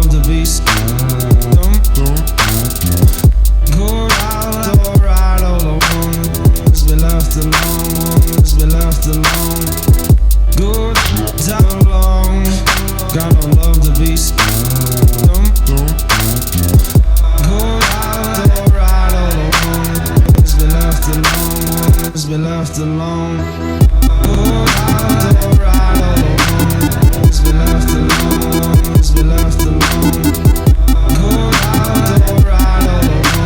love to be scum. Go right all alone. Let's be left alone. Let's be left alone. Go down long. Got no love to be scum. Go right all alone. Let's be left alone. Let's be left alone. Go right all alone. Let's be left alone. Let's be left alone. Go right all alone.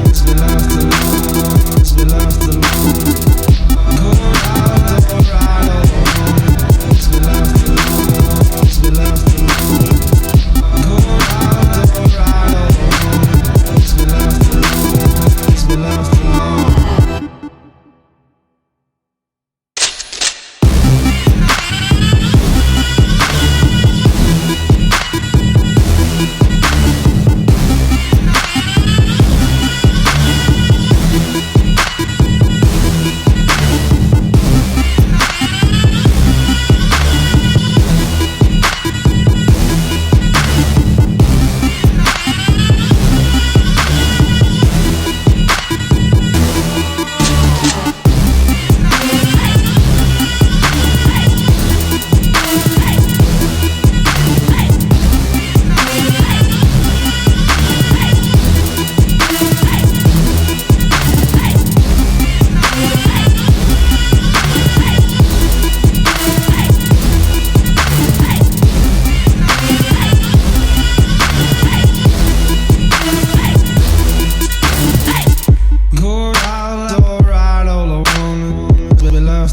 Let's be left alone. Let's be left alone. Go right all alone. Let's be left alone. Let's be left alone. Go right all alone. Let's be left alone. Let's be left alone.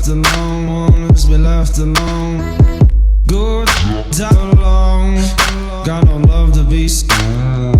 Alone, let's be left alone. Go down long. Got no love to be scum.